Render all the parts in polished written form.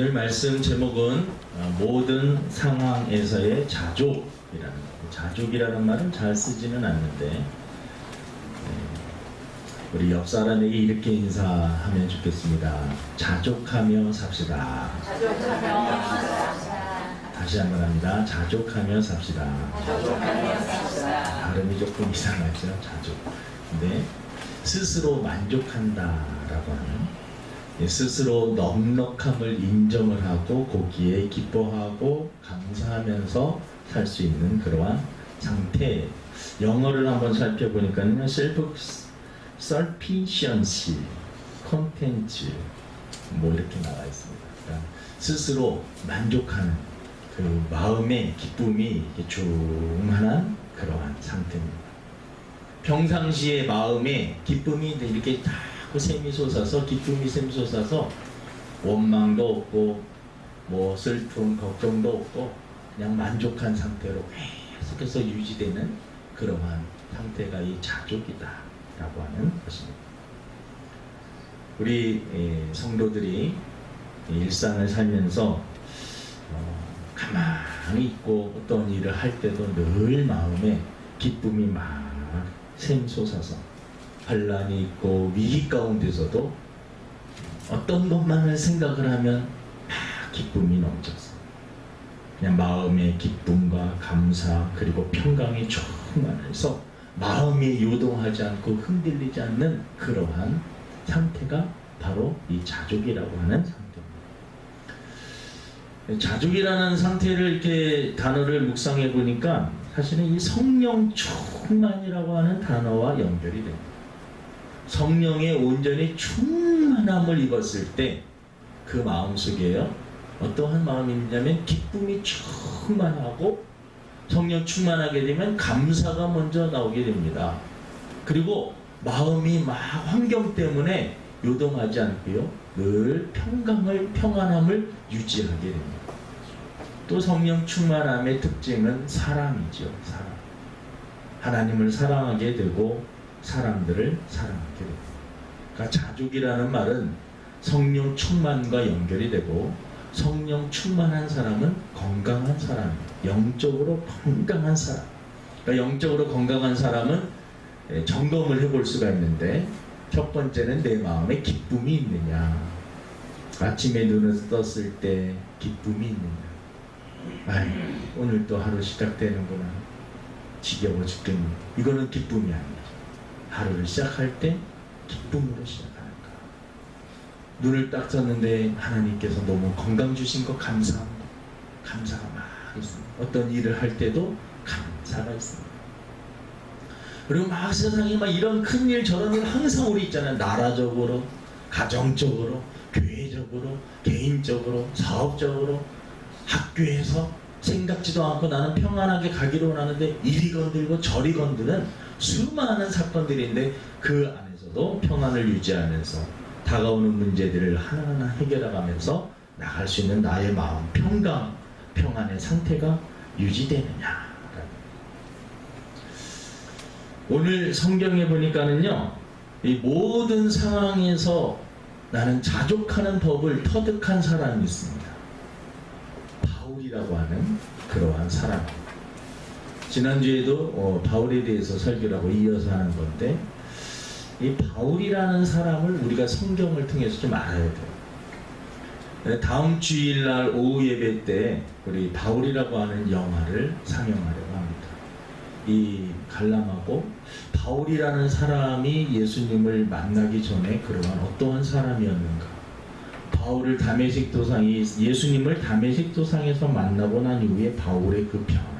오늘 말씀 제목은 모든 상황에서의 자족이라는 거. 자족이라는 말은 잘 쓰지는 않는데 우리 옆 사람에게 이렇게 인사하면 좋겠습니다. 자족하며 삽시다. 자족하며 삽시다. 다시 한번 합니다. 자족하며 삽시다. 자족하며 삽시다. 발음이 조금 이상하죠. 자족. 근데 스스로 만족한다라고 하는, 스스로 넉넉함을 인정을 하고 거기에 기뻐하고 감사하면서 살 수 있는 그러한 상태. 영어를 한번 살펴보니까요, self-sufficiency, content 뭐 이렇게 나와 있습니다. 그러니까 스스로 만족하는 그 마음의 기쁨이 충만한 그러한 상태입니다. 평상시에 마음에 기쁨이 이렇게 자꾸 샘이 솟아서, 기쁨이 샘이 솟아서 원망도 없고 뭐 슬픔, 걱정도 없고 그냥 만족한 상태로 계속해서 유지되는 그러한 상태가 이 자족이다 라고 하는 것입니다. 우리 성도들이 일상을 살면서 가만히 있고 어떤 일을 할 때도 늘 마음에 기쁨이 막 샘솟아서, 환란이 있고 위기 가운데서도 어떤 것만을 생각을 하면 막 기쁨이 넘쳐서 그냥 마음의 기쁨과 감사 그리고 평강이 충만해서 마음이 요동하지 않고 흔들리지 않는 그러한 상태가 바로 이 자족이라고 하는 상태입니다. 자족이라는 상태를 이렇게 단어를 묵상해 보니까 사실은 이 성령 충만이라고 하는 단어와 연결이 됩니다. 성령의 온전히 충만함을 입었을 때 그 마음속에요, 어떠한 마음이 있냐면 기쁨이 충만하고, 성령 충만하게 되면 감사가 먼저 나오게 됩니다. 그리고 마음이 막 환경 때문에 요동하지 않고요, 늘 평안함을 유지하게 됩니다. 또 성령 충만함의 특징은 사랑이죠. 사랑. 하나님을 사랑하게 되고 사람들을 사랑하게 됩니다. 그러니까 자족이라는 말은 성령 충만과 연결이 되고, 성령 충만한 사람은 건강한 사람입니다. 영적으로 건강한 사람. 그러니까 영적으로 건강한 사람은 점검을 해볼 수가 있는데, 첫 번째는 내 마음에 기쁨이 있느냐. 아침에 눈을 떴을 때 기쁨이 있느냐. 오늘 또 하루 시작되는구나. 지겨워 죽겠네. 이거는 기쁨이 아니죠. 하루를 시작할 때 기쁨으로 시작하는가. 눈을 딱 떴는데 하나님께서 너무 건강 주신 거 감사합니다. 감사가 막 있습니다. 어떤 일을 할 때도 감사가 있습니다. 그리고 막 세상에 막 이런 큰일 저런 일 항상 우리 있잖아요. 나라적으로, 가정적으로, 교회적으로, 개인적으로, 사업적으로, 학교에서 생각지도 않고 나는 평안하게 가기로 원하는데 이리 건들고 저리 건드는 수많은 사건들인데, 그 안에서도 평안을 유지하면서 다가오는 문제들을 하나하나 해결해가면서 나갈 수 있는 나의 마음 평안의 상태가 유지되느냐. 오늘 성경에 보니까는요, 이 모든 상황에서 나는 자족하는 법을 터득한 사람이 있습니다. 바울이라고 하는 그러한 사람. 지난주에도 바울에 대해서 설교를 하고 이어서 하는 건데, 이 바울이라는 사람을 우리가 성경을 통해서 좀 알아야 돼요. 다음 주일날 오후 예배 때 우리 바울이라고 하는 영화를 상영하려고 합니다. 이 관람하고, 바울이라는 사람이 예수님을 만나기 전에 그러한 어떠한 사람이었는가, 바울을 다메섹 도상이 예수님을 다메섹 도상에서 만나고 난 이후에 바울의 그 변화,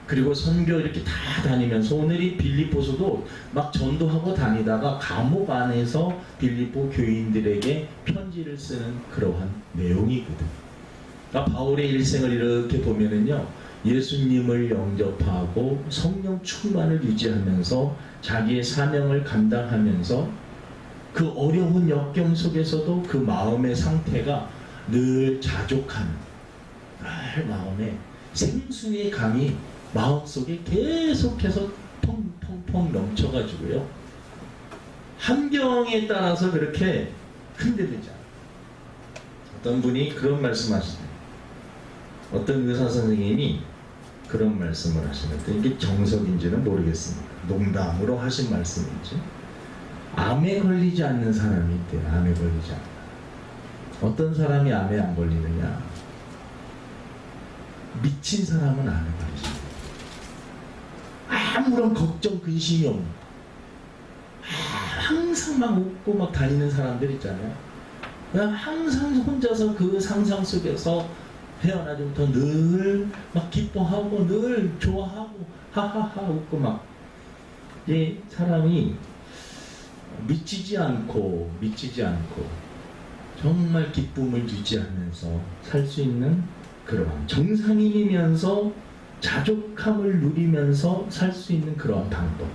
그리고 선교 이렇게 다 다니면서, 오늘 이 빌립보서도 막 전도하고 다니다가 감옥 안에서 빌립보 교인들에게 편지를 쓰는 그러한 내용이거든. 그러니까 바울의 일생을 이렇게 보면은요, 예수님을 영접하고 성령 충만을 유지하면서 자기의 사명을 감당하면서 그 어려운 역경 속에서도 그 마음의 상태가 늘 자족하는, 늘 마음에 생수의 강이 마음속에 계속해서 펑펑펑 넘쳐가지고요, 환경에 따라서 그렇게 흔들리지 않아요. 어떤 분이 그런 말씀하시네요. 어떤 의사 선생님이 그런 말씀을 하시는데 이게 정석인지는 모르겠습니다. 농담으로 하신 말씀인지. 암에 걸리지 않는 사람이 있대요. 암에 걸리지 않는. 어떤 사람이 암에 안 걸리느냐? 미친 사람은 암에 걸리지. 아무런 걱정 근심이 없는. 항상 막 웃고 막 다니는 사람들 있잖아요. 그냥 항상 혼자서 그 상상 속에서 태어나서부터 늘 막 기뻐하고 늘 좋아하고 하하하 웃고 막. 이 사람이 미치지 않고 정말 기쁨을 유지하면서 살 수 있는 그러한 정상인이면서 자족함을 누리면서 살 수 있는 그러한 방법.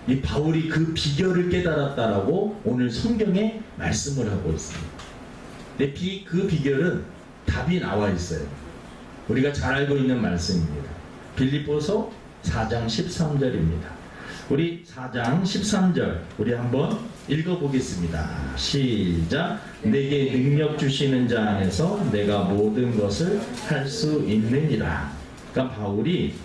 이 바울이 그 비결을 깨달았다라고 오늘 성경에 말씀을 하고 있습니다. 근데 그 비결은 답이 나와 있어요. 우리가 잘 알고 있는 말씀입니다. 빌립보서 4장 13절입니다. 우리 4장 13절 우리 한번 읽어보겠습니다. 시작. 내게 능력 주시는 자 안에서 내가 모든 것을 할 수 있느니라. 그러니까 바울이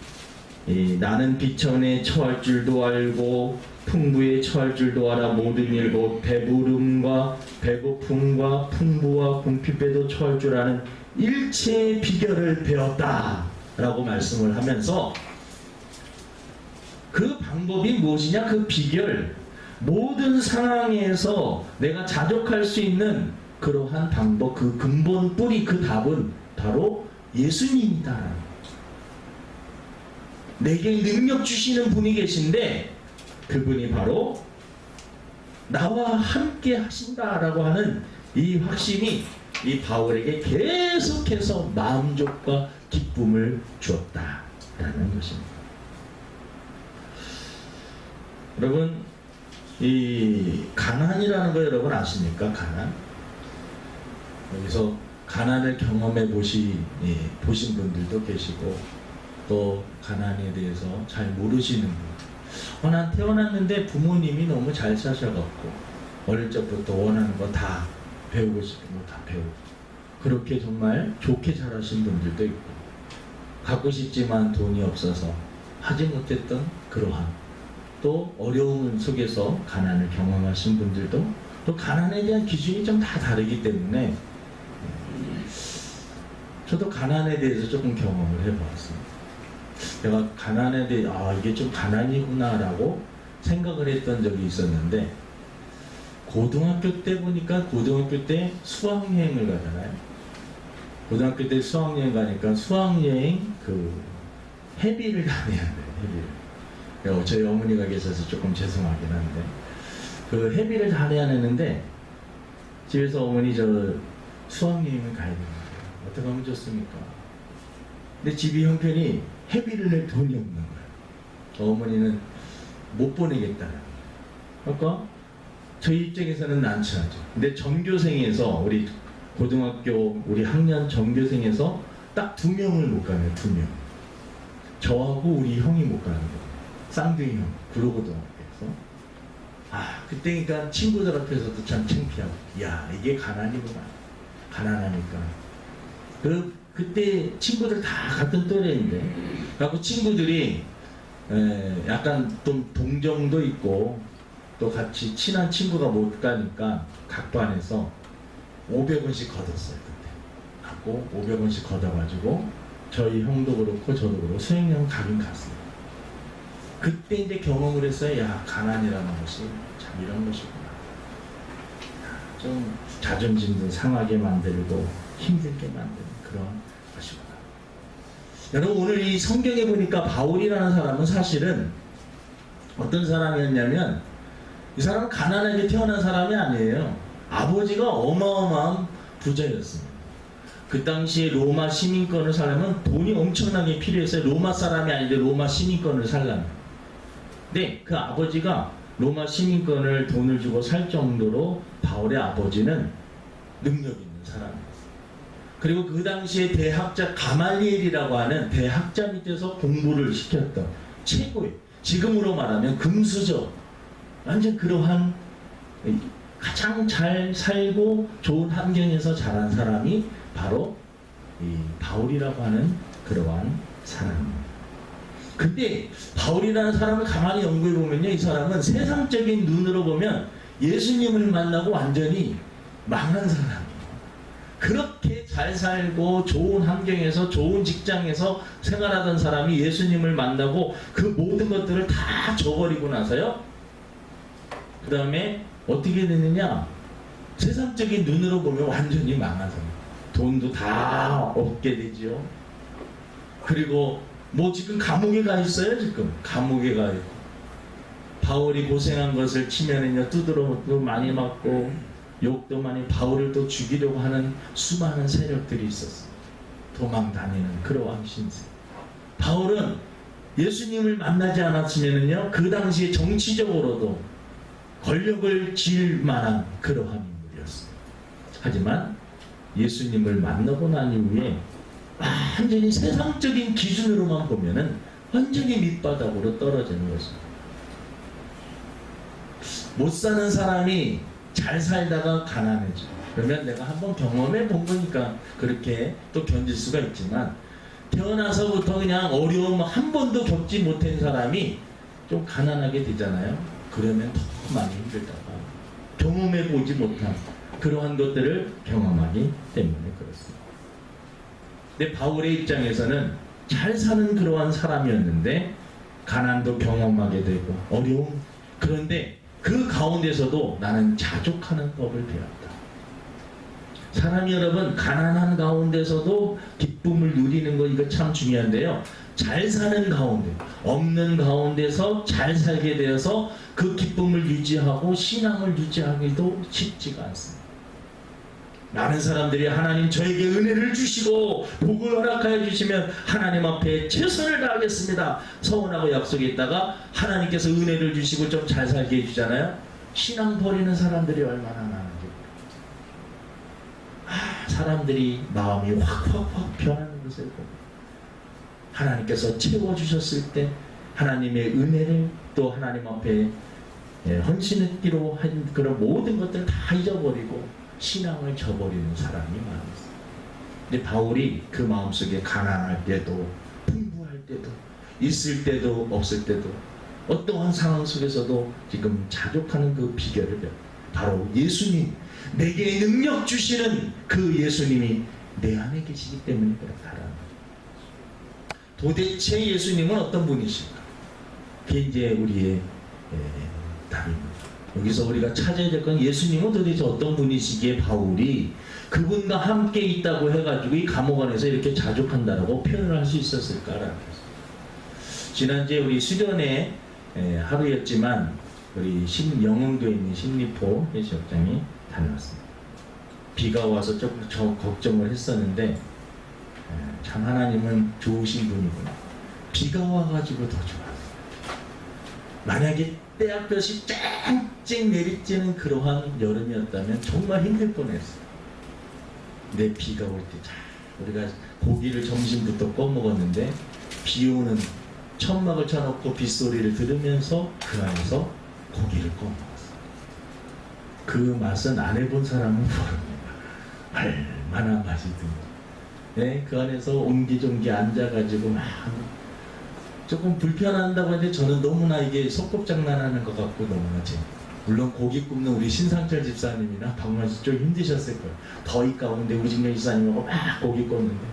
나는 비천에 처할 줄도 알고 풍부에 처할 줄도 알아 모든 일 곧 배부름과 배고픔과 풍부와 궁핍에도 처할 줄 아는 일체의 비결을 배웠다 라고 말씀을 하면서 그 방법이 무엇이냐? 그 비결, 모든 상황에서 내가 자족할 수 있는 그러한 방법, 그 근본 뿌리, 그 답은 바로 예수님이다. 내게 능력 주시는 분이 계신데 그분이 바로 나와 함께 하신다라고 하는 이 확신이 이 바울에게 계속해서 만족과 기쁨을 주었다라는 것입니다. 여러분, 이 가난이라는 거 여러분 아십니까? 가난. 여기서 가난을 경험해 보신 분들도 계시고 또 가난에 대해서 잘 모르시는 분. 난 태어났는데 부모님이 너무 잘 사셔갖고 어릴 적부터 원하는 거 다 배우고 싶은 거 다 배우고 그렇게 정말 좋게 자라신 분들도 있고 갖고 싶지만 돈이 없어서 하지 못했던 그러한 또 어려움 속에서 가난을 경험하신 분들도 또 가난에 대한 기준이 좀 다 다르기 때문에 저도 가난에 대해서 조금 경험을 해보았습니다. 내가 가난에 대해 이게 좀 가난이구나 라고 생각을 했던 적이 있었는데 고등학교 때 보니까 고등학교 때 수학여행을 가잖아요. 고등학교 때 수학여행 가니까 수학여행 그 회비를 다 내야 돼요. 회비를. 저희 어머니가 계셔서 조금 죄송하긴 한데 그 회비를 다 내야 되는데 집에서 어머니 저 수학여행을 가야 되는데 어떻게 하면 좋습니까? 근데 집이 형편이 회비를 낼 돈이 없는 거예요. 어머니는 못 보내겠다는 거예요. 그러니까 저희 입장에서는 난처하죠. 근데 전교생에서 우리 고등학교 우리 학년 전교생에서 딱 2명을 못 가네요. 2명. 저하고 우리 형이 못 가는 거예요. 쌍둥이 형, 구로고등학교에서. 그때 그러니까 친구들 앞에서도 참 창피하고, 야 이게 가난이구나. 가난하니까. 그때 친구들 다 같은 또래인데, 그래갖고 친구들이 약간 좀 동정도 있고, 또 같이 친한 친구가 못 가니까 각 반에서 500원씩 걷었어요. 그때. 갖고 500원씩 걷어가지고 저희 형도 그렇고 저도 그렇고 수행령 가긴 갔어요. 그때 이제 경험을 했어요. 야 가난이라는 것이 참 이런 것이구나. 좀 자존심도 상하게 만들고 힘들게 만드는 그런 것이구나. 여러분 오늘 이 성경에 보니까 바울이라는 사람은 사실은 어떤 사람이었냐면 이 사람은 가난하게 태어난 사람이 아니에요. 아버지가 어마어마한 부자였습니다. 그 당시에 로마 시민권을 살려면 돈이 엄청나게 필요했어요. 로마 사람이 아닌데 로마 시민권을 살려면. 근데 그 아버지가 로마 시민권을 돈을 주고 살 정도로 바울의 아버지는 능력 있는 사람이었어요. 그리고 그 당시에 대학자 가말리엘이라고 하는 대학자 밑에서 공부를 시켰던 최고의, 지금으로 말하면 금수저, 완전 그러한 가장 잘 살고 좋은 환경에서 자란 사람이 바로 이 바울이라고 하는 그러한 사람입니다. 근데 바울이라는 사람을 가만히 연구해 보면요, 이 사람은 세상적인 눈으로 보면 예수님을 만나고 완전히 망한 사람이에요. 그렇게 잘 살고 좋은 환경에서 좋은 직장에서 생활하던 사람이 예수님을 만나고 그 모든 것들을 다 저버리고 나서요, 그 다음에 어떻게 되느냐, 세상적인 눈으로 보면 완전히 망한 사람, 돈도 다 없게 되죠. 그리고 뭐 지금 감옥에 가 있어요. 지금 감옥에 가 있고, 바울이 고생한 것을 치면은요, 두드러도 많이 맞고 욕도 많이, 바울을 또 죽이려고 하는 수많은 세력들이 있었어요. 도망 다니는 그러한 신세. 바울은 예수님을 만나지 않았으면은요, 그 당시에 정치적으로도 권력을 쥘 만한 그러한 인물이었어요. 하지만 예수님을 만나고 난 이후에 완전히 세상적인 기준으로만 보면은 완전히 밑바닥으로 떨어지는 것입니다. 못 사는 사람이 잘 살다가 가난해져. 그러면 내가 한번 경험해 본 거니까 그렇게 또 견딜 수가 있지만, 태어나서부터 그냥 어려움 한 번도 겪지 못한 사람이 좀 가난하게 되잖아요. 그러면 더 많이 힘들다가 경험해 보지 못한 그러한 것들을 경험하기 때문에 그렇습니다. 근데 바울의 입장에서는 잘 사는 그러한 사람이었는데 가난도 경험하게 되고 어려움, 그런데 그 가운데서도 나는 자족하는 법을 배웠다. 사람이 여러분, 가난한 가운데서도 기쁨을 누리는 거, 이거 참 중요한데요, 잘 사는 가운데, 없는 가운데서 잘 살게 되어서 그 기쁨을 유지하고 신앙을 유지하기도 쉽지가 않습니다. 많은 사람들이 하나님 저에게 은혜를 주시고 복을 허락하여 주시면 하나님 앞에 최선을 다하겠습니다 서원하고 약속했다가 하나님께서 은혜를 주시고 좀 잘 살게 해주잖아요. 신앙 버리는 사람들이 얼마나 많은지. 사람들이 마음이 확 변하는 것을 보고, 하나님께서 채워주셨을 때 하나님의 은혜를 또 하나님 앞에 헌신했기로 한 그런 모든 것들을 다 잊어버리고 신앙을 저버리는 사람이 많았어요. 근데 바울이 그 마음속에 가난할 때도 풍부할 때도 있을 때도 없을 때도 어떠한 상황 속에서도 지금 자족하는 그 비결을 바로 예수님, 내게 능력 주시는 그 예수님이 내 안에 계시기 때문에 그렇다라는 거죠. 도대체 예수님은 어떤 분이실까? 그게 이제 우리의 답입니다. 여기서 우리가 찾아야 될 건 예수님은 도대체 어떤 분이시기에 바울이 그분과 함께 있다고 해가지고 이 감옥 안에서 이렇게 자족한다라고 표현을 할 수 있었을까라는 거죠. 지난주에 우리 수련회 하루였지만 우리 영흥도에 있는 심리포 해수욕장에 다녀왔습니다. 비가 와서 조금 저 걱정을 했었는데 참 하나님은 좋으신 분이구나. 비가 와가지고 더 좋았어요. 만약에 때학볕이 쨍쨍 내리쬐는 그러한 여름이었다면 정말 힘들 뻔했어요. 내 비가 올 때 우리가 고기를 점심부터 꺼먹었는데 비 오는 천막을 쳐놓고 빗소리를 들으면서 그 안에서 고기를 꺼먹었어요. 그 맛은 안 해본 사람은 모릅니다. 얼마나 맛이든지. 네, 그 안에서 옹기종기 앉아가지고 막 조금 불편한다고 했는데 저는 너무나 이게 소꿉장난하는 것 같고 너무나 물론 고기 굽는 우리 신상철 집사님이나 박만수 좀 힘드셨을 거예요. 더위 가운데 우진경 집사님하고 막 고기 굽는데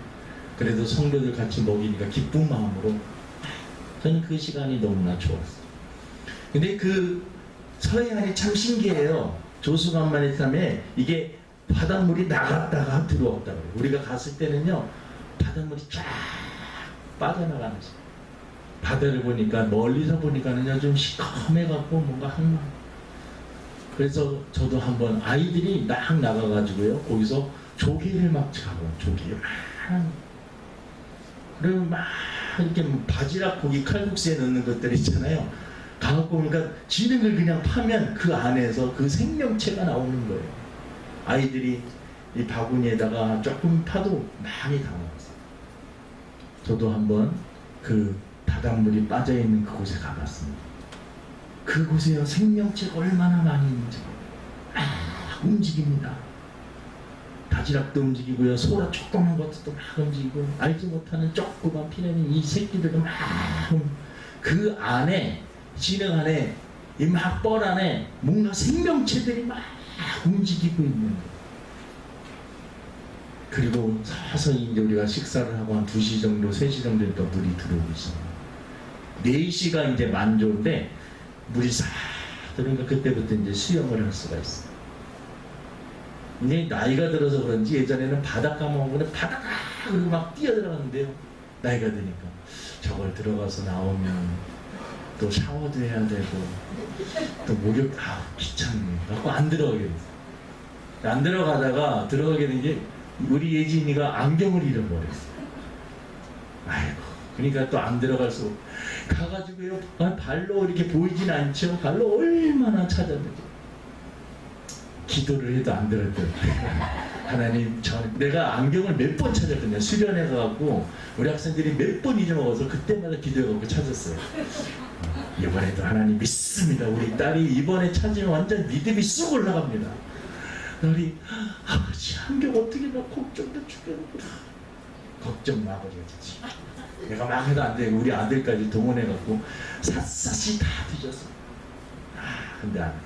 그래도 성도들 같이 먹이니까 기쁜 마음으로 저는 그 시간이 너무나 좋았어요. 근데 그 서해안이 참 신기해요. 조수간만에 타면 이게 바닷물이 나갔다가 들어왔다고 해요. 우리가 갔을 때는요, 바닷물이 쫙 빠져나가는 거예요. 바다를 보니까 멀리서 보니까는 좀 시커매갖고 뭔가 항상. 그래서 저도 한번 아이들이 막 나가가지고요, 거기서 조개를 막 잡아요. 조개를 막. 그리고 막 이렇게 바지락 고기 칼국수에 넣는 것들 있잖아요. 가갖고 보니까 지능을 그냥 파면 그 안에서 그 생명체가 나오는 거예요. 아이들이 이 바구니에다가 조금 파도 많이 담아왔어요. 저도 한번 그 바닷물이 빠져있는 그곳에 가봤습니다. 그곳에요, 생명체가 얼마나 많이 있는지. 움직입니다. 바지락도 움직이고요. 소라 조그만 것도 막 움직이고, 알지 못하는 조그만 피내는 이 새끼들도 막 그 안에, 진흙 안에, 이 막 뻘 안에 뭔가 생명체들이 막 움직이고 있는 거예요. 그리고 서서히 이제 우리가 식사를 하고 한 2시 정도, 3시 정도 되니까 물이 들어오고 있어요. 4시가 이제 만조인데 물이 싹 들어오니까 그때부터 이제 수영을 할 수가 있어요. 이제 나이가 들어서 그런지 예전에는 바닷가 먹으면 바다가 그리고 막 뛰어들어갔는데요. 나이가 드니까 저걸 들어가서 나오면 또 샤워도 해야 되고 또 목욕 귀찮네. 갖고 안 들어가게 됐어요. 안 들어가다가 들어가게 된 게 우리 예진이가 안경을 잃어버렸어요. 아이고, 그러니까 또 안 들어갈 수 없고 가가지고요, 발로 이렇게 보이진 않죠. 발로 얼마나 찾았는지. 기도를 해도 안 들었더라고요. 하나님, 내가 안경을 몇 번 찾았거든요. 수련회 가갖고 우리 학생들이 몇 번 잊어먹어서 그때마다 기도해갖고 찾았어요. 이번에도 하나님 믿습니다. 우리 딸이 이번에 찾으면 완전 믿음이 쑥 올라갑니다. 우리 아버지, 안경 어떻게 나 걱정도 죽겠구나. 걱정 마, 아버지가 지지. 내가 막 해도 안 돼. 우리 아들까지 동원해갖고 샅샅이 다 뒤졌어. 근데 안 돼.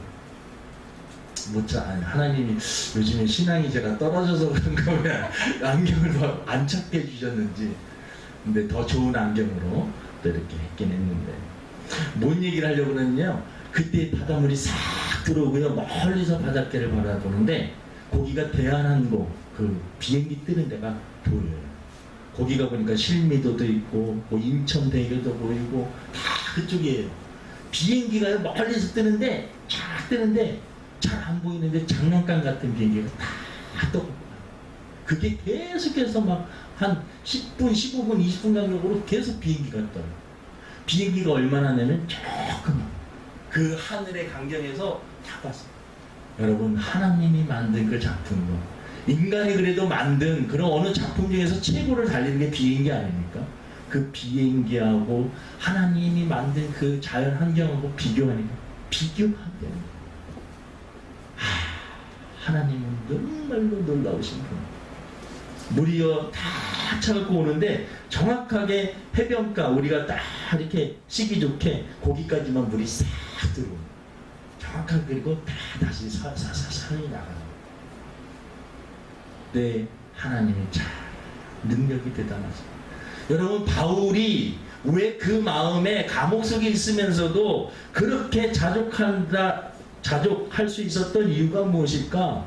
하나님이 요즘에 신앙이 제가 떨어져서 그런가 보면 안경을 더 안 찾게 해주셨는지. 근데 더 좋은 안경으로 또 이렇게 했긴 했는데, 뭔 얘기를 하려고 그러냐면, 그때 바닷물이 싹 들어오고요, 멀리서 바닷가를 바라보는데 거기가 대한항공 그 비행기 뜨는 데가 보여요. 거기 가보니까 실미도도 있고 뭐 인천대교도 보이고 다 그쪽이에요. 비행기가 멀리서 뜨는데 쫙 뜨는데 잘 안 보이는데 장난감 같은 비행기가 다 떠고, 그게 계속해서 막 한 10분, 15분, 20분 간격으로 계속 비행기가 떠요. 비행기가 얼마나 내면 조금 그 하늘의 강경에서 다 봤어요. 여러분, 하나님이 만든 그 작품도, 인간이 그래도 만든 그런 어느 작품 중에서 최고를 달리는 게 비행기 아닙니까? 그 비행기하고 하나님이 만든 그 자연 환경하고 비교하니까 비교하게 됩니다. 하나님은 정말로 놀라우신 분. 물이요 다 차갖고 오는데 정확하게 해변가, 우리가 딱 이렇게 시기 좋게 거기까지만 물이 싹 들어오고 정확하게, 그리고 다 다시 사사사사히 나가요. 네, 하나님이 참 능력이 대단하죠. 여러분, 바울이 왜 그 마음에 감옥 속에 있으면서도 그렇게 자족할 수 있었던 이유가 무엇일까?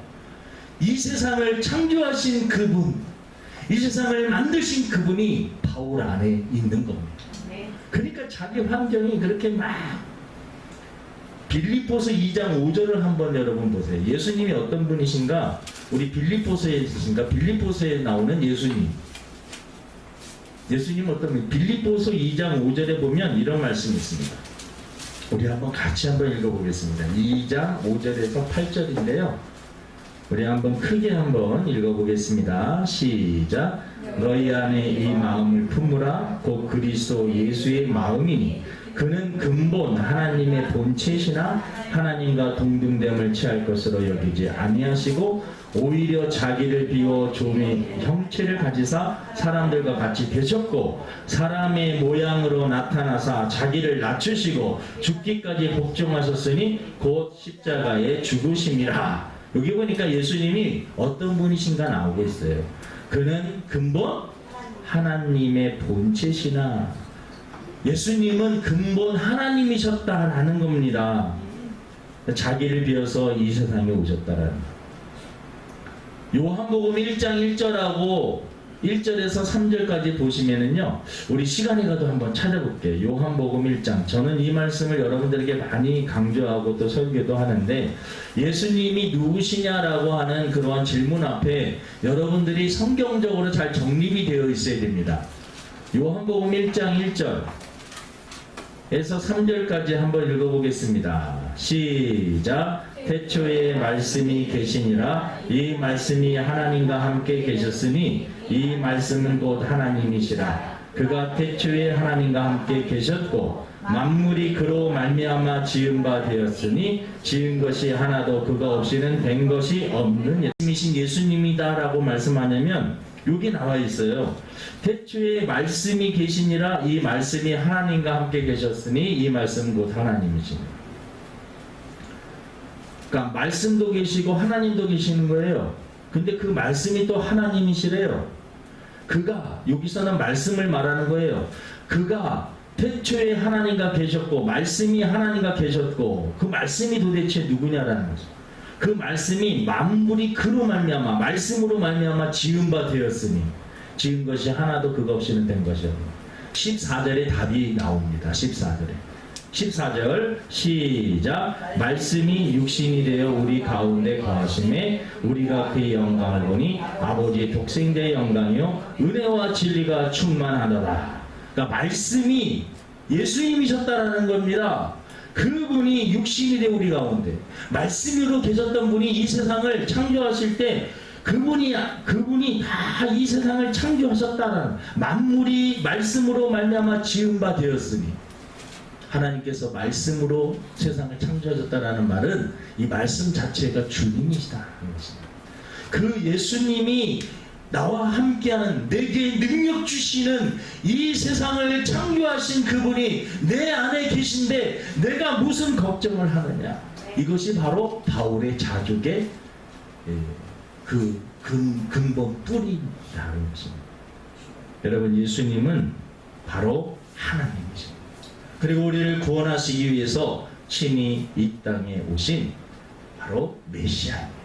이 세상을 창조하신 그분, 이 세상을 만드신 그분이 바울 안에 있는 겁니다. 그러니까 자기 환경이 그렇게 막, 빌립보서 2장 5절을 한번 여러분 보세요. 예수님이 어떤 분이신가? 우리 빌립보서에 있으신가? 빌립보서에 나오는 예수님. 예수님 어떤 분? 빌립보서 2장 5절에 보면 이런 말씀이 있습니다. 우리 한번 같이 한번 읽어보겠습니다. 2장 5절에서 8절인데요. 우리 한번 크게 한번 읽어보겠습니다. 시작. 너희 안에 이 마음을 품으라. 곧 그리스도 예수의 마음이니 그는 근본 하나님의 본체시나 하나님과 동등됨을 취할 것으로 여기지 아니하시고 오히려 자기를 비워 종의 형체를 가지사 사람들과 같이 되셨고 사람의 모양으로 나타나사 자기를 낮추시고 죽기까지 복종하셨으니 곧 십자가에 죽으심이라. 여기 보니까 예수님이 어떤 분이신가 나오고 있어요. 그는 근본 하나님의 본체시나. 예수님은 근본 하나님이셨다라는 겁니다. 자기를 비워서 이 세상에 오셨다라는. 요한복음 1장 1절하고 1절에서 3절까지 보시면은요, 우리 시간이 가도 한번 찾아볼게요. 요한복음 1장. 저는 이 말씀을 여러분들에게 많이 강조하고 또 설교도 하는데, 예수님이 누구시냐라고 하는 그러한 질문 앞에 여러분들이 성경적으로 잘 정립이 되어 있어야 됩니다. 요한복음 1장 1절 에서 3절까지 한번 읽어보겠습니다. 시작. 태초에 말씀이 계시니라. 이 말씀이 하나님과 함께 계셨으니 이 말씀은 곧 하나님이시라. 그가 태초에 하나님과 함께 계셨고 만물이 그로 말미암아 지은 바 되었으니 지은 것이 하나도 그가 없이는 된 것이 없는 예수님이신 예수님이다라고 말씀하냐면 여기 나와 있어요. 태초에 말씀이 계시니라 이 말씀이 하나님과 함께 계셨으니 이 말씀 곧 하나님이시니. 그러니까 말씀도 계시고 하나님도 계시는 거예요. 근데 그 말씀이 또 하나님이시래요. 그가 여기서는 말씀을 말하는 거예요. 그가 태초에 하나님과 계셨고 말씀이 하나님과 계셨고 그 말씀이 도대체 누구냐라는 거죠. 그 말씀이 만물이 그로 말미암아 말씀으로 말미암아 지은 바 되었으니 지은 것이 하나도 그거 없이는 된 것이 없고 14절에 답이 나옵니다. 14절 시작. 말씀이 육신이 되어 우리 가운데 거하심에 우리가 그의 영광을 보니 아버지의 독생자의 영광이요 은혜와 진리가 충만하더라. 그러니까 말씀이 예수님이셨다라는 겁니다. 그분이 육신이 되어 우리 가운데 말씀으로 계셨던 분이 이 세상을 창조하실 때 그분이 다 이 세상을 창조하셨다라는 만물이 말씀으로 말미암아 지은 바 되었으니 하나님께서 말씀으로 세상을 창조하셨다라는 말은 이 말씀 자체가 주님이시다는 것입니다. 그 예수님이 나와 함께하는 내게 능력 주시는 이 세상을 창조하신 그분이 내 안에 계신데 내가 무슨 걱정을 하느냐. 이것이 바로 바울의 자족의 그 근본 뿌리라는 것입니다. 여러분 예수님은 바로 하나님이십니다. 그리고 우리를 구원하시기 위해서 친히 이 땅에 오신 바로 메시아입니다.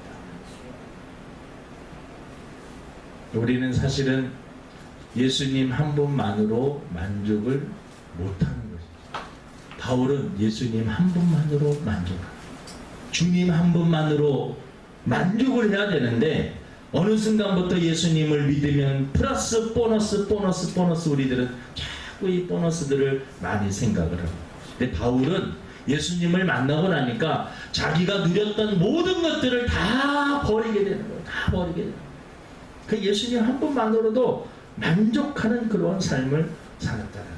우리는 사실은 예수님 한 분만으로 만족을 못하는 것입니다. 바울은 예수님 한 분만으로 만족합니다. 주님 한 분만으로 만족을 해야 되는데 어느 순간부터 예수님을 믿으면 플러스 보너스 우리들은 자꾸 이 보너스들을 많이 생각을 합니다. 근데 바울은 예수님을 만나고 나니까 자기가 누렸던 모든 것들을 다 버리게 되는 거예요. 다 버리게 되는 거예요. 그 예수님 한 분만으로도 만족하는 그런 삶을 살았다는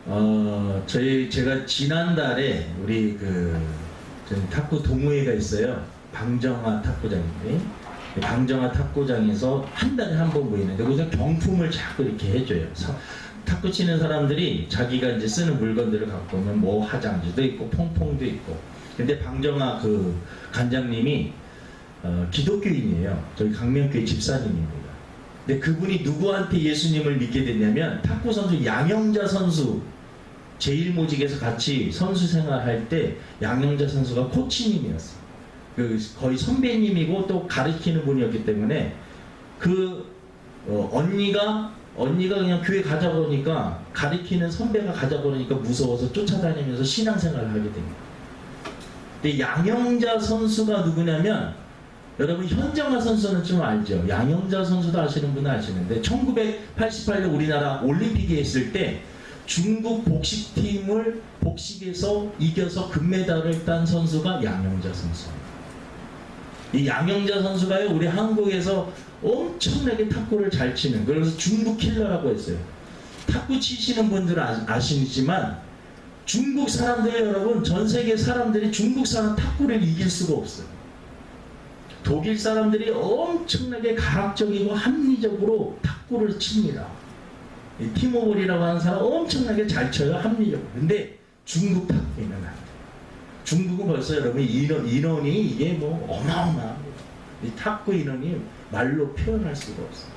것입니다. 제가 지난달에 우리 탁구 동호회가 있어요. 방정화 탁구장인데 방정화 탁구장에서 한 달에 한 번 모이는데 거기서 경품을 자꾸 이렇게 해줘요. 탁구 치는 사람들이 자기가 이제 쓰는 물건들을 갖고 오면 뭐 화장지도 있고 퐁퐁도 있고. 근데 방정화 그 관장님이 기독교인이에요. 저희 강명교회 집사님입니다. 근데 그분이 누구한테 예수님을 믿게 됐냐면 탁구 선수 양영자 선수 제1모직에서 같이 선수 생활할 때 양영자 선수가 코치님이었어요. 거의 선배님이고 또 가르치는 분이었기 때문에 언니가 그냥 교회 가자 보니까 가르치는 선배가 가자 보니까 무서워서 쫓아다니면서 신앙생활을 하게 됩니다. 근데 양영자 선수가 누구냐면 여러분 현정아 선수는 좀 알죠? 양영자 선수도 아시는 분은 아시는데 1988년 우리나라 올림픽에 있을 때 중국 복식팀을 복식에서 이겨서 금메달을 딴 선수가 양영자 선수입니다. 이 양영자 선수가요 우리 한국에서 엄청나게 탁구를 잘 치는 그래서 중국 킬러라고 했어요. 탁구 치시는 분들은 아시지만 중국 사람들 여러분 전 세계 사람들이 중국 사람 탁구를 이길 수가 없어요. 독일 사람들이 엄청나게 과학적이고 합리적으로 탁구를 칩니다. 티모볼이라고 하는 사람 엄청나게 잘 쳐요. 합리적으로. 근데 중국 탁구는 안 돼요. 중국은 벌써 여러분 인원이 이게 뭐 어마어마합니다. 이 탁구 인원이 말로 표현할 수가 없어요.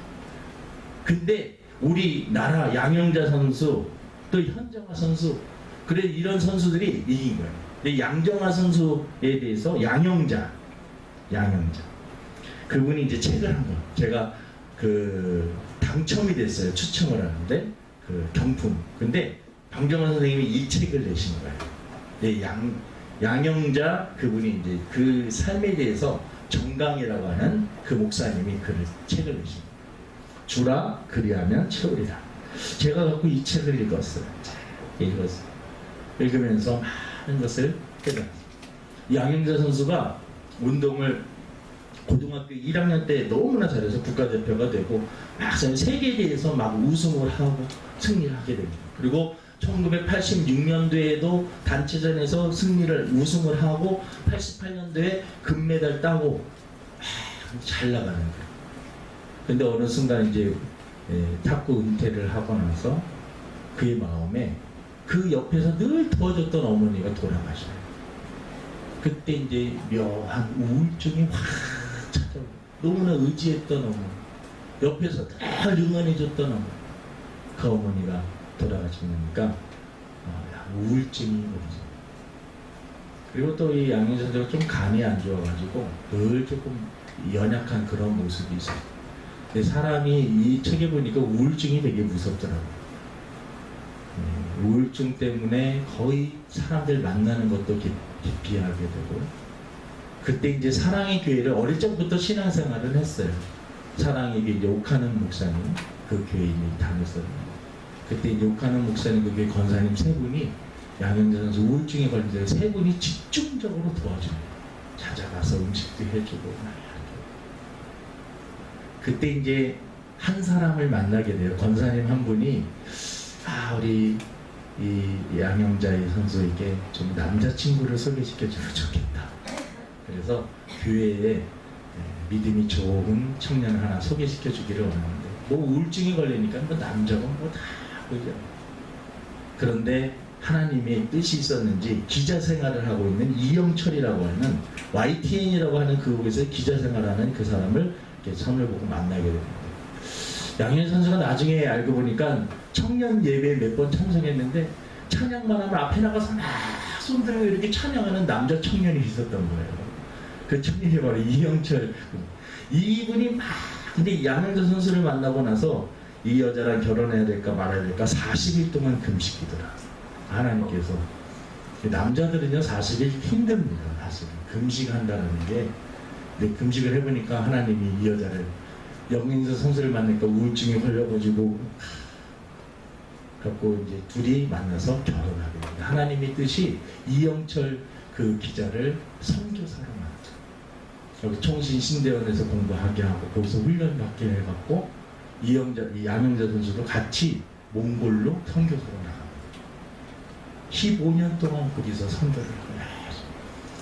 근데 우리나라 양영자 선수 또 현정아 선수 그래 이런 선수들이 이긴 거예요. 근데 양정아 선수에 대해서 양영자 그분이 이제 책을 한 거예요. 제가 당첨이 됐어요. 추첨을 하는데 경품. 근데 방정환 선생님이 이 책을 내신 거예요. 네, 양영자 그분이 이제 그 삶에 대해서 정강이라고 하는 그 목사님이 책을 내신 거예요. 주라 그리하면 채우리라. 제가 갖고 이 책을 읽었어요. 읽으면서 많은 것을 깨달았어요. 양영자 선수가 운동을 고등학교 1학년 때 너무나 잘해서 국가대표가 되고 막상 세계대회에서 막 우승을 하고 승리를 하게 됩니다. 그리고 1986년도에도 단체전에서 우승을 하고 88년도에 금메달 따고 잘 나가는 거예요. 근데 어느 순간 이제 탁구 은퇴를 하고 나서 그의 마음에 그 옆에서 늘 도와줬던 어머니가 돌아가셔요. 그때 이제 묘한 우울증이 확 찾아오고 너무나 의지했던 어머니, 옆에서 늘 응원해줬던 어머니, 그 어머니가 돌아가시니까 우울증이 오르죠. 그리고 또 이 양현자 선수가 좀 간이 안 좋아가지고 늘 조금 연약한 그런 모습이 있어요. 근데 사람이 이 책에 보니까 우울증이 되게 무섭더라고요. 우울증 때문에 거의 사람들 만나는 것도 기피하게 되고, 그때 이제 사랑의 교회를 어릴 적부터 신앙생활을 했어요. 사랑에게 이제 옥하는 목사님, 그 교회에 다녔어요. 그때 이제 옥하는 목사님, 그 교회 권사님 세 분이 양현자 선수 우울증에 걸린 세 분이 집중적으로 도와줘요. 찾아가서 음식도 해주고 막 이렇게. 그때 이제 한 사람을 만나게 돼요. 권사님 한 분이 우리 이 양영자의 선수에게 좀 남자친구를 소개시켜주면 좋겠다. 그래서 교회에 믿음이 좋은 청년을 하나 소개시켜주기를 원하는데, 뭐 우울증이 걸리니까 뭐 남자가 뭐 다 그죠. 그런데 하나님의 뜻이 있었는지 기자 생활을 하고 있는 이영철이라고 하는 YTN이라고 하는 그곳에서 기자 생활하는 그 사람을 이렇게 선을 보고 만나게 됩니다. 양현 선수가 나중에 알고 보니까 청년 예배에 몇 번 참석했는데 찬양만 하면 앞에 나가서 막 손들고 이렇게 찬양하는 남자 청년이 있었던 거예요. 그 청년이 바로 이영철. 이분이 막 근데 양현자 선수를 만나고 나서 이 여자랑 결혼해야 될까 말아야 될까 40일 동안 금식기더라. 하나님께서. 남자들은요 40일 힘듭니다. 사실 금식한다는 게. 근데 금식을 해보니까 하나님이 이 여자를 양현자 선수를 만나니까 우울증이 걸려가지고 갖고 이제 둘이 만나서 결혼하게 됩니다. 하나님의 뜻이 이영철 그 기자를 선교사로 만들죠. 여기 총신 신대원에서 공부하게 하고 거기서 훈련 받게 해갖고 양현자 선수도 같이 몽골로 선교사로 나갑니다. 15년 동안 거기서 선교를 하고.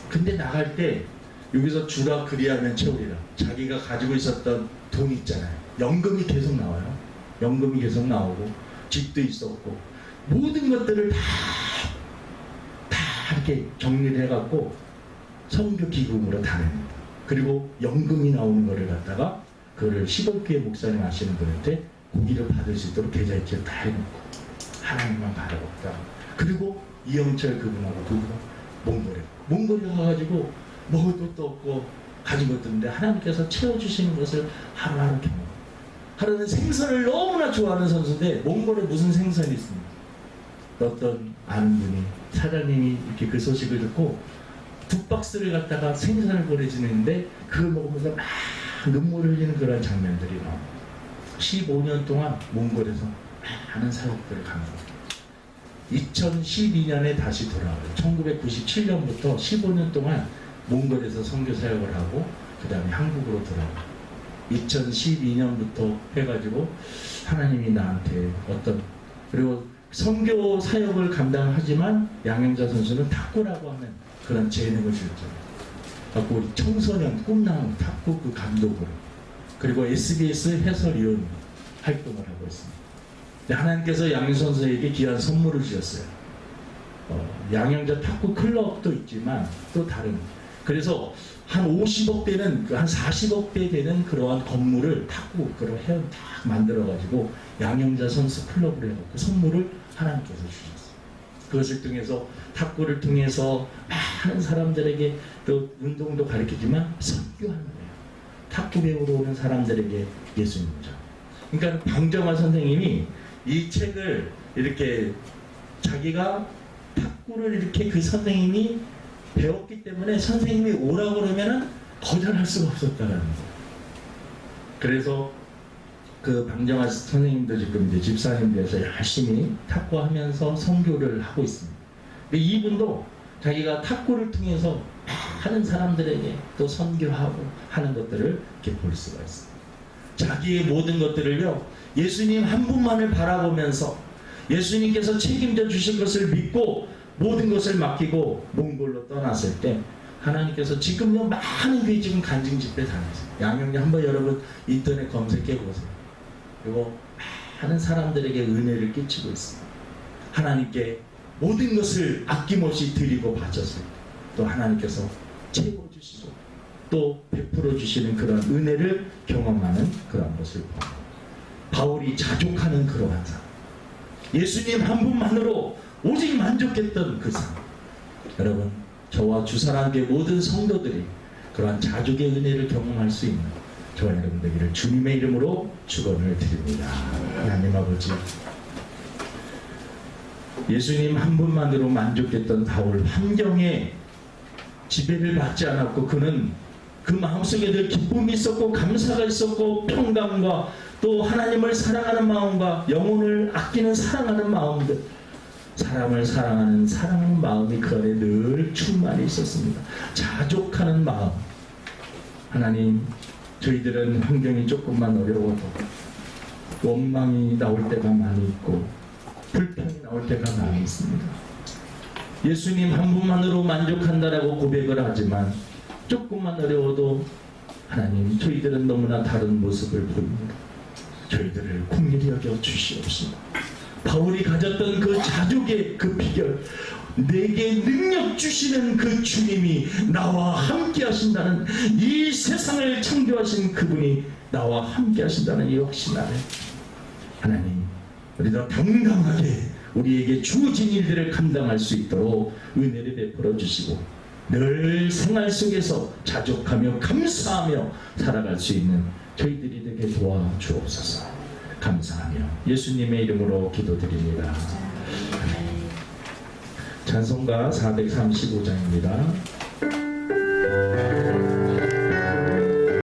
근데 나갈 때 여기서 주라 그리하면 채우리라. 자기가 가지고 있었던 돈 있잖아요. 연금이 계속 나와요. 연금이 계속 나오고 집도 있었고 모든 것들을 다 이렇게 정리를 해갖고 선교 기금으로 다 냅니다. 그리고 연금이 나오는 거를 갖다가 그거를 시골교회 목사님 하시는 분한테 고기를 받을 수 있도록 계좌이체를 다 해놓고 하나님만 바라봅다. 그리고 이영철 그분하고 몽골에 가가지고 먹을 것도 없고 가진 것도 없는데 하나님께서 채워주시는 것을 하루하루 경험. 하루는 생선을 너무나 좋아하는 선수인데 몽골에 무슨 생선이 있습니까? 어떤 아는 분이 사장님이 이렇게 그 소식을 듣고 2박스를 갖다가 생선을 보내주는데 그걸 먹으면서 막 눈물을 흘리는 그런 장면들이 나옵니다. 15년 동안 몽골에서 많은 사역들을 강조합니다. 2012년에 다시 돌아와요. 1997년부터 15년 동안 몽골에서 선교 사역을 하고 그 다음에 한국으로 돌아와요. 2012년부터 해가지고 하나님이 나한테 그리고 선교 사역을 감당하지만 양영자 선수는 탁구라고 하는 그런 재능을 주었잖아요. 갖고 우리 청소년 꿈나무 탁구 그 감독으로 그리고 SBS 해설위원 활동을 하고 있습니다. 하나님께서 양영자 선수에게 귀한 선물을 주셨어요. 양영자 탁구 클럽도 있지만 또 다른 그래서 한 50억 되는 한 40억 대 되는 그러한 건물을 탁구 그런 회원 딱 만들어가지고 양영자 선수 클럽으로 해놓고 선물을 하나님께서 주셨어요. 그것을 통해서 탁구를 통해서 많은 사람들에게 또 운동도 가르치지만 선교하는 거예요. 탁구 배우러 오는 사람들에게 예수님이죠. 그러니까 방정화 선생님이 이 책을 이렇게 자기가 탁구를 이렇게 그 선생님이 배웠기 때문에 선생님이 오라고 그러면은 거절할 수가 없었다는 거예요. 그래서 그 방정아 선생님도 지금 이제 집사님들에서 열심히 탁구하면서 선교를 하고 있습니다. 근데 이분도 자기가 탁구를 통해서 많은 사람들에게 또 선교하고 하는 것들을 이렇게 볼 수가 있습니다. 자기의 모든 것들을요, 예수님 한 분만을 바라보면서 예수님께서 책임져 주실 것을 믿고 모든 것을 맡기고 몽골로 떠났을 때, 하나님께서 지금요 많은 교회 지금 간증 집회 다니세요. 양영리 한번 여러분 인터넷 검색해 보세요. 그리고 많은 사람들에게 은혜를 끼치고 있습니다. 하나님께 모든 것을 아낌없이 드리고 바쳤을 때 또 하나님께서 채워주시고 또 베풀어 주시는 그런 은혜를 경험하는 그런 것을 봅니다. 바울이 자족하는 그러한 삶, 예수님 한 분만으로 오직 만족했던 그 삶. 여러분, 저와 주사랑교회 모든 성도들이 그러한 자족의 은혜를 경험할 수 있는 저와 여러분 되기를 주님의 이름으로 축원을 드립니다. 하나님 아버지, 예수님 한 분만으로 만족했던 바울, 환경에 지배를 받지 않았고 그는 그 마음속에 늘 기쁨이 있었고 감사가 있었고 평강과 또 하나님을 사랑하는 마음과 영혼을 아끼는 사랑하는 마음들, 사람을 사랑하는 마음이 그 안에 늘 충만히 있었습니다. 자족하는 마음. 하나님, 저희들은 환경이 조금만 어려워도 원망이 나올 때가 많이 있고 불평이 나올 때가 많이 있습니다. 예수님 한 분만으로 만족한다라고 고백을 하지만 조금만 어려워도 하나님, 저희들은 너무나 다른 모습을 보입니다. 저희들을 긍휼히 여겨 주시옵소서. 바울이 가졌던 그 자족의 그 비결, 내게 능력 주시는 그 주님이 나와 함께 하신다는, 이 세상을 창조하신 그분이 나와 함께 하신다는 이 확신 안에 하나님, 우리도 당당하게 우리에게 주어진 일들을 감당할 수 있도록 은혜를 베풀어 주시고 늘 생활 속에서 자족하며 감사하며 살아갈 수 있는 저희들이 되게 도와주옵소서. 감사하며 예수님의 이름으로 기도드립니다. 찬송가 435장입니다.